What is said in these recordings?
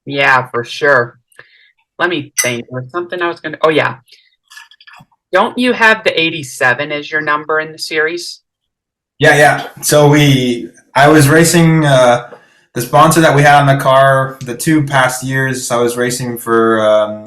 Yeah, for sure. Let me think. There was something I was going to. Oh, yeah. Don't you have the 87 as your number in the series? Yeah, yeah. I was racing the sponsor that we had on the car the 2 past years. I was racing for a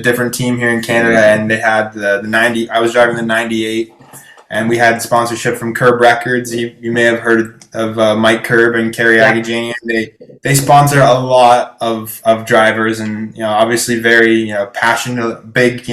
different team here in Canada, and they had the 90. I was driving the 98, and we had sponsorship from Curb Records. You may have heard of Mike Curb and Kerry Yeah. Agajanian. They sponsor a lot of drivers, and obviously very passionate, big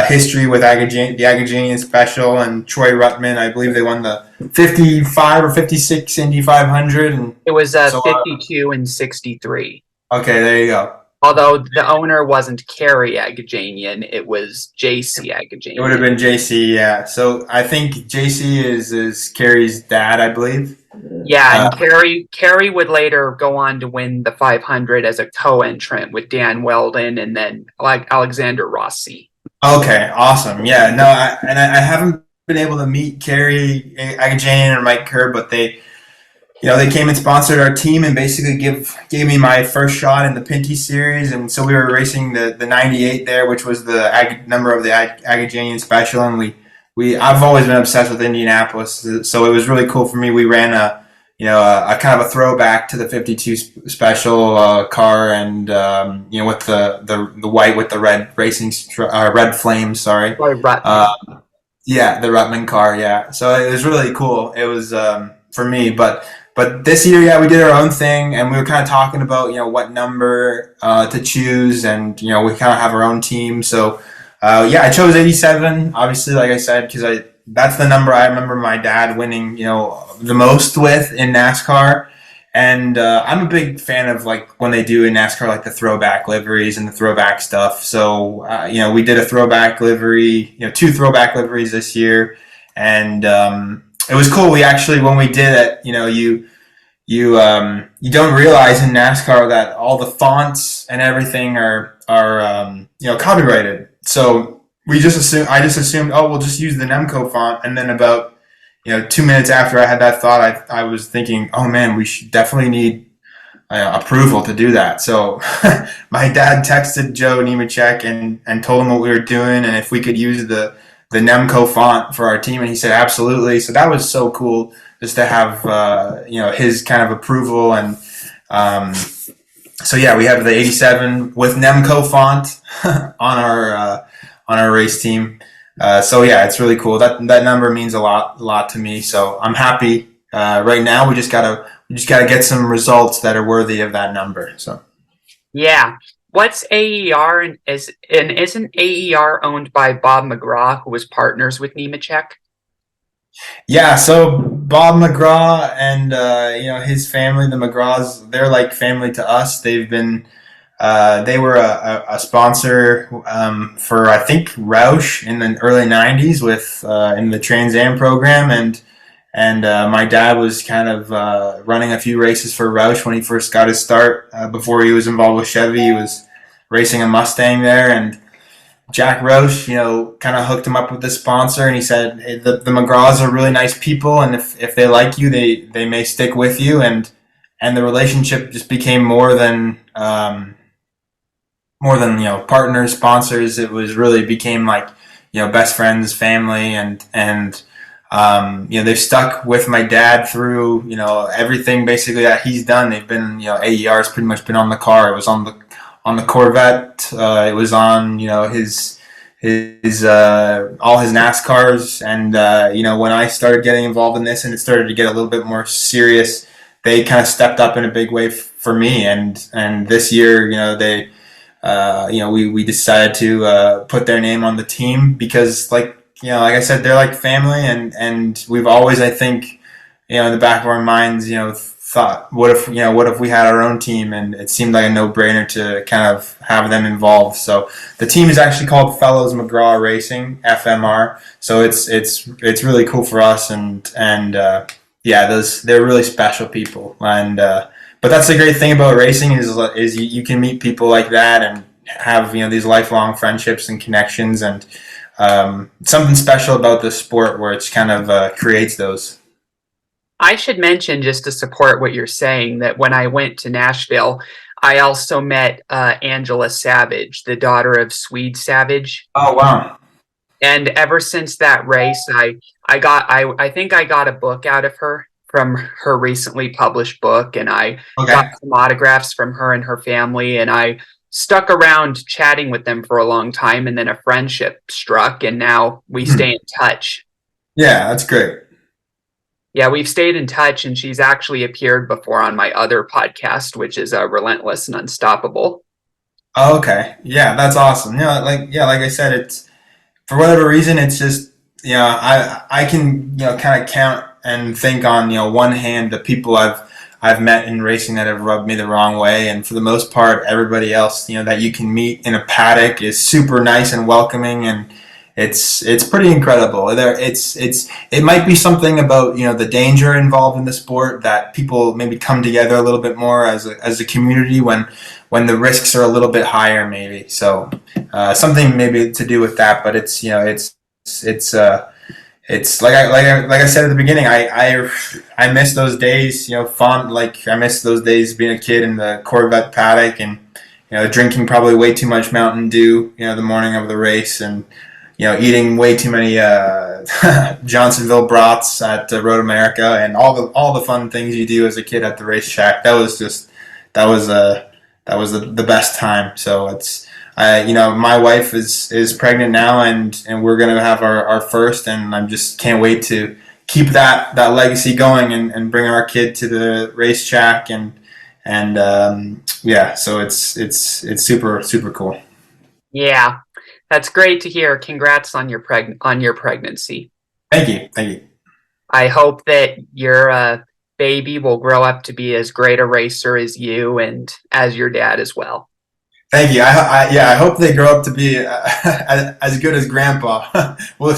history with the Agajanian Special and Troy Ruttman. I believe they won the 55 or 56 Indy 500, and It was so 52 and 63. okay, there you go. Although the owner wasn't Kerry Agajanian, it was JC It would have Agajanian. been JC, yeah. So I think JC is Kerry's dad, I believe. Yeah, Uh, and Kerry would later go on to win the 500 as a co-entrant with Dan Weldon and then like Alexander Rossi. Okay, awesome. Yeah, no, I haven't been able to meet Kerry Agajanian or Mike Kerr, but they came and sponsored our team and basically gave me my first shot in the Pinty series, and so we were racing the 98 there, which was the number of the Agajanian Special, and we I've always been obsessed with Indianapolis, so it was really cool for me. We ran a kind of a throwback to the 52 special car, and with the white with the red red flames. Sorry, Roy Ruttman. uh, yeah, the Ruttman car. Yeah, so it was really cool. It was for me, but this year, yeah, we did our own thing, and we were kind of talking about what number to choose, and we kind of have our own team. So yeah, I chose 87. Obviously, like I said, because that's the number I remember my dad winning, the most with in NASCAR. And I'm a big fan of like when they do in NASCAR, like the throwback liveries and the throwback stuff. So we did a throwback livery, two throwback liveries this year, and it was cool. We actually, when we did it, you don't realize in NASCAR that all the fonts and everything are copyrighted. So I just assumed, oh, we'll just use the NEMCO font, and then about 2 minutes after I had that thought, I was thinking, oh man, we should definitely need approval to do that. So my dad texted Joe Nemechek and told him what we were doing and if we could use the NEMCO font for our team, and he said absolutely. So that was so cool just to have his kind of approval, and so yeah, we have the 87 with NEMCO font on our race team. So yeah, it's really cool. That number means a lot to me. So I'm happy. Right now, we just gotta get some results that are worthy of that number. So Yeah. What's AER and isn't AER owned by Bob McGraw, who was partners with Nemechek? yeah, so Bob McGraw and his family, the McGraws, they're like family to us. They were a sponsor for I think Roush in the early '90s with in the Trans Am program, and my dad was kind of running a few races for Roush when he first got his start. Before he was involved with Chevy, he was racing a Mustang there, and Jack Roush, kind of hooked him up with this sponsor, and he said, hey, the McGraws are really nice people, and if they like you, they may stick with you, and the relationship just became more than partners, sponsors. It was really became like best friends, family, and they've stuck with my dad through everything basically that he's done. They've been AER's pretty much been on the car. It was on the Corvette. It was on his all his NASCARs, and when I started getting involved in this and it started to get a little bit more serious, they kind of stepped up in a big way for me. And this year, we decided to put their name on the team because, like I said, they're like family, and we've always, I think, in the back of our minds, thought, what if we had our own team, and it seemed like a no-brainer to kind of have them involved. So the team is actually called Fellows-McGraw Racing, FMR. So it's really cool for us, and yeah, they're really special people, and but that's the great thing about racing is you can meet people like that and have these lifelong friendships and connections, and something special about the sport where it's kind of creates those. I should mention, just to support what you're saying, that when I went to Nashville, I also met Angela Savage, the daughter of Swede Savage. Oh wow. And ever since that race, I think I got a book out of her from her recently published book, and I got Okay. some autographs from her and her family, and I stuck around chatting with them for a long time, and then a friendship struck, and now we stay Hmm. in touch. Yeah, that's great. Yeah, we've stayed in touch, and she's actually appeared before on my other podcast, which is Relentless and Unstoppable. Oh, okay. Yeah, that's awesome. Like I said, it's for whatever reason, it's just I can kind of count and think on one hand the people I've met in racing that have rubbed me the wrong way, and for the most part, everybody else that you can meet in a paddock is super nice and welcoming, and it's pretty incredible. It might be something about the danger involved in the sport that people maybe come together a little bit more as a community when the risks are a little bit higher, maybe. So something maybe to do with that, but it's it's like I said at the beginning. I miss those days. Fun. Like I miss those days being a kid in the Corvette paddock and drinking probably way too much Mountain Dew. The morning of the race and eating way too many Johnsonville brats at Road America and all the fun things you do as a kid at the racetrack. That was the best time. So it's my wife is pregnant now and we're gonna have our first, and I just can't wait to keep that legacy going and bring our kid to the racetrack and yeah. So it's super cool. Yeah, that's great to hear. Congrats on your pregnancy. Thank you. I hope that your baby will grow up to be as great a racer as you and as your dad as well. Thank you. I hope they grow up to be as good as Grandpa. Well,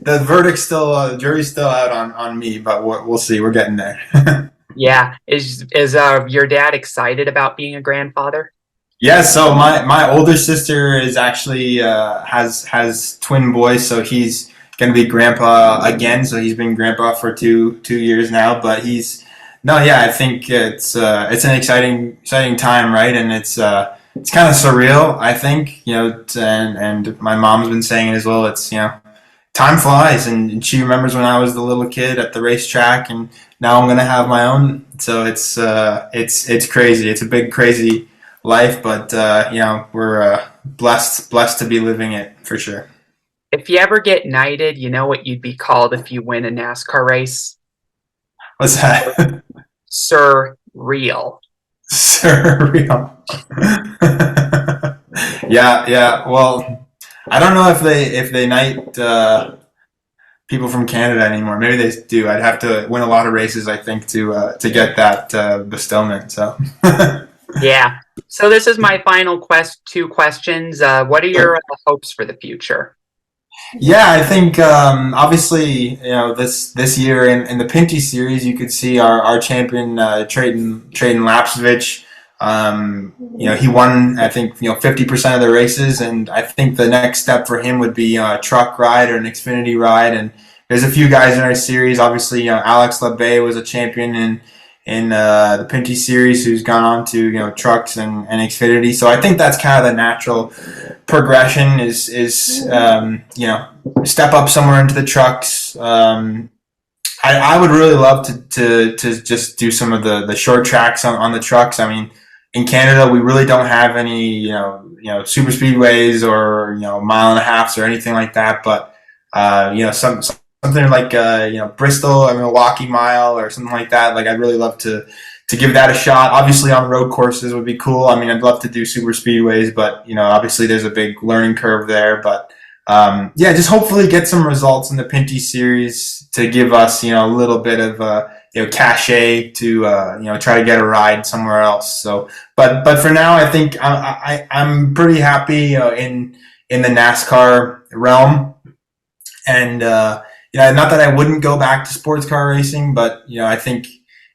the verdict's still, jury's still out on me, but we'll see. We're getting there. Yeah, is your dad excited about being a grandfather? Yeah. So my older sister is actually has twin boys, so he's gonna be Grandpa again. So he's been Grandpa for two years now, but he's no, yeah. I think it's an exciting time, right? And it's kind of surreal. I think and my mom's been saying it as well. It's time flies, and she remembers when I was the little kid at the racetrack, and now I'm gonna have my own. So it's crazy. It's a big crazy life, but we're blessed to be living it for sure. If you ever get knighted, you know what you'd be called if you win a NASCAR race? What's that? Sir Real. Surreal. Yeah. Well, I don't know if they knight people from Canada anymore. Maybe they do. I'd have to win a lot of races, I think, to get that bestowment. So. Yeah. So this is my final two questions. What are your hopes for the future? Yeah, I think obviously this year in the Pinty series you could see our champion Trayton Lapsevich. He won I think 50% of the races, and I think the next step for him would be a truck ride or an Xfinity ride. And there's a few guys in our series. Obviously, Alex Labbe was a champion in the Pinty series who's gone on to trucks and Xfinity. So I think that's kind of the natural progression is step up somewhere into the trucks. I would really love to just do some of the short tracks on the trucks. I mean, in Canada we really don't have any super speedways or mile and a halfs or anything like that. But something like Bristol, a Milwaukee Mile or something like that. Like I'd really love to give that a shot. Obviously on road courses would be cool. I mean, I'd love to do super speedways, but obviously there's a big learning curve there. But just hopefully get some results in the Pinty series to give us a little bit of cachet to try to get a ride somewhere else. So, but for now, I think I'm pretty happy in the NASCAR realm, and not that I wouldn't go back to sports car racing, but I think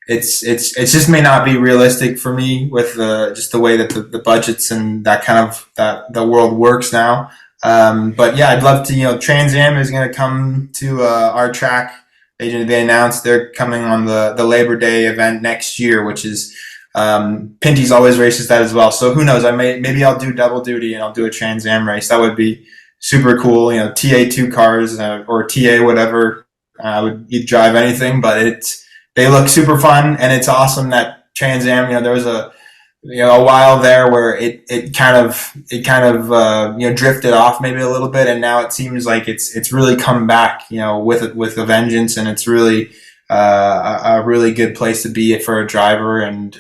it's just may not be realistic for me with just the way that the budgets and that kind of that the world works now. But yeah, I'd love to. Trans Am is going to come to our track. They announced they're coming on the Labor Day event next year, which is Pinty's always races that as well. So who knows? Maybe I'll do double duty and I'll do a Trans Am race. That would be super cool. You know, TA2 cars or TA whatever. I would drive anything, but they look super fun, and it's awesome that Trans Am. You know, there was a while there where it kind of drifted off maybe a little bit, and now it seems like it's really come back, with a vengeance, and it's really a really good place to be for a driver, and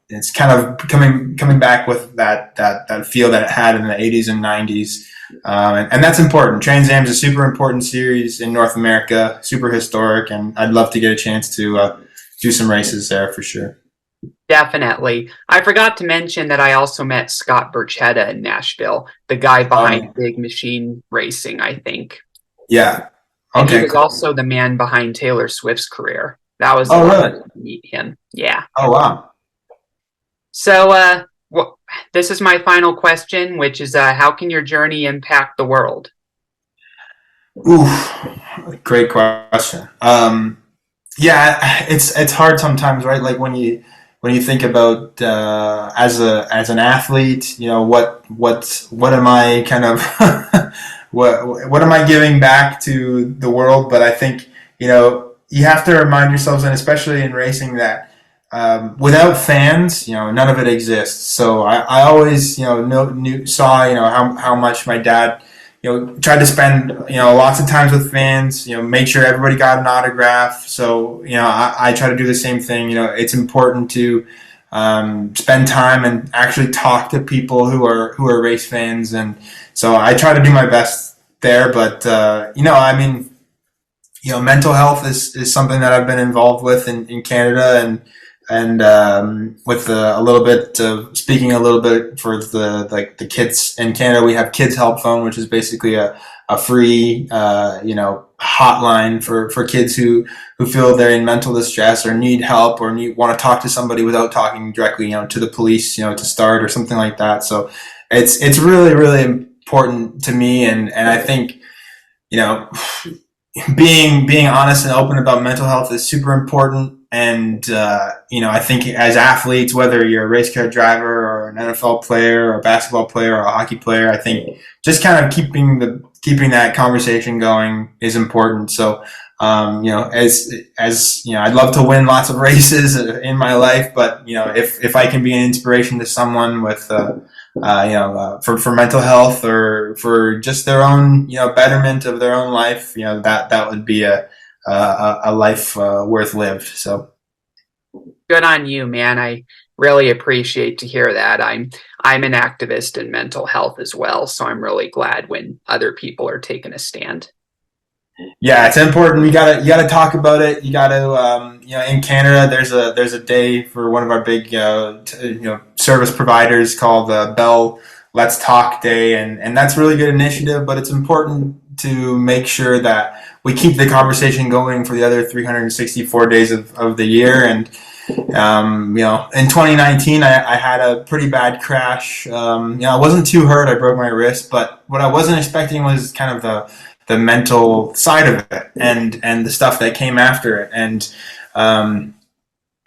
it's kind of coming back with that feel that it had in the 80s and 90s. And that's important. Trans Am is a super important series in North America, super historic, and I'd love to get a chance to do some races there for sure. Definitely. I forgot to mention that I also met Scott Burchetta in Nashville, the guy behind Big Machine Racing, I think. Yeah. And Okay. he was also the man behind Taylor Swift's career. That was really? to meet him. Yeah. Oh wow. So, this is my final question, which is, how can your journey impact the world? Oof, great question. Yeah, it's hard sometimes, right? Like when you think about as an athlete, what am I kind of what am I giving back to the world? But I think you have to remind yourselves, and especially in racing, that without fans, none of it exists. So I always saw how much my dad tried to spend lots of times with fans, make sure everybody got an autograph. So I try to do the same thing. It's important to spend time and actually talk to people who are race fans, and so I try to do my best there. But mental health is something that I've been involved with in Canada, and with a little bit speaking a little bit for the kids in Canada. We have Kids Help Phone, which is basically a free hotline for kids who feel they're in mental distress or need help or want to talk to somebody without talking directly to the police to start or something like that. So it's really, really important to me, and I think being honest and open about mental health is super important. And I think as athletes, whether you're a race car driver or an NFL player or a basketball player or a hockey player, I think just kind of keeping that conversation going is important. So as I'd love to win lots of races in my life, but if I can be an inspiration to someone with for mental health or for just their own betterment of their own life, that would be a life worth lived. So good on you, man. I really appreciate to hear that. I'm an activist in mental health as well, so I'm really glad when other people are taking a stand. Yeah, it's important. You gotta talk about it. You gotta in Canada there's a day for one of our big service providers called Bell Let's Talk Day, and that's a really good initiative. But it's important to make sure that we keep the conversation going for the other 364 days of the year. And in 2019 I had a pretty bad crash. I wasn't too hurt. I broke my wrist, but what I wasn't expecting was kind of the mental side of it and the stuff that came after it, and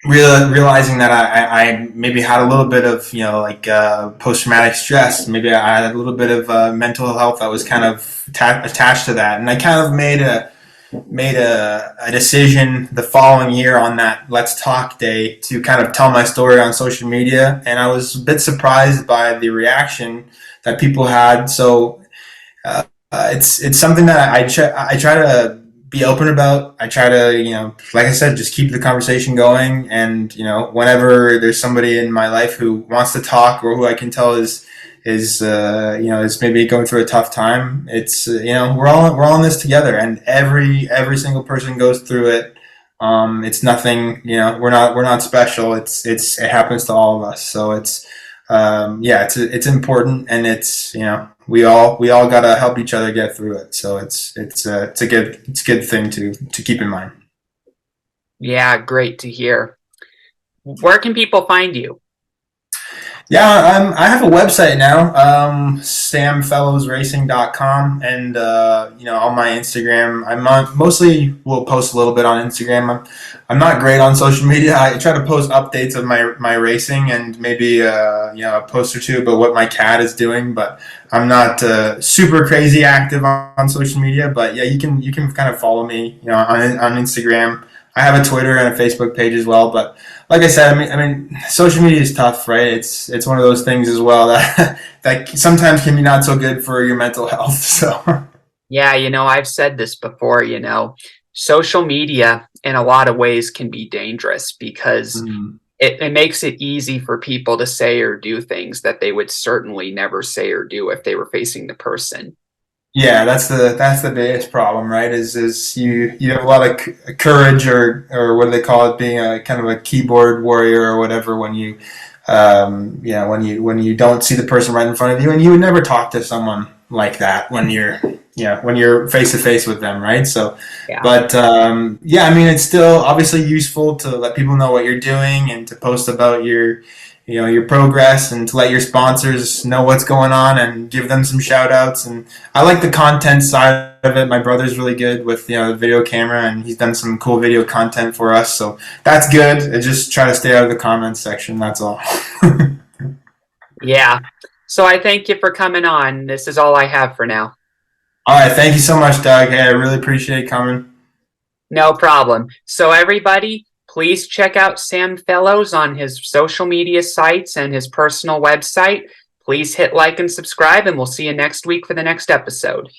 realizing that I maybe had a little bit of post-traumatic stress. Maybe I had a little bit of mental health that was kind of attached to that, and I kind of made a decision the following year on that Let's Talk Day to kind of tell my story on social media, and I was a bit surprised by the reaction that people had. So it's something that I try to be open about. I try to, like I said, just keep the conversation going. And, whenever there's somebody in my life who wants to talk or who I can tell is maybe going through a tough time, it's, we're all in this together, and every single person goes through it. It's nothing, we're not special. It happens to all of us. So it's important, and it's, we all gotta help each other get through it. So it's a good thing to keep in mind. Yeah, great to hear. Where can people find you? Yeah, I have a website now, samfellowsracing.com, and on my Instagram, mostly will post a little bit on Instagram. I'm not great on social media. I try to post updates of my racing and maybe a post or two about what my cat is doing, but I'm not super crazy active on social media. But yeah, you can kind of follow me, on Instagram. I have a Twitter and a Facebook page as well, but like I said, I mean, social media is tough, right? It's one of those things as well that that sometimes can be not so good for your mental health. So Yeah, I've said this before, social media in a lot of ways can be dangerous because mm. it makes it easy for people to say or do things that they would certainly never say or do if they were facing the person. Yeah, that's the biggest problem, right? Is you have a lot of courage or what do they call it, being a kind of a keyboard warrior or whatever when when you don't see the person right in front of you, and you would never talk to someone like that when you're face to face with them, right? So, Yeah. but yeah, I mean, it's still obviously useful to let people know what you're doing and to post about your progress and to let your sponsors know what's going on and give them some shout outs. And I like the content side of it. My brother's really good with the video camera, and he's done some cool video content for us, so that's good. I just try to stay out of the comments section, that's all. Yeah. So I thank you for coming on. This is all I have for now. All right, thank you so much, Doug. Hey, I really appreciate coming. No problem. So everybody, please check out Sam Fellows on his social media sites and his personal website. Please hit like and subscribe, and we'll see you next week for the next episode.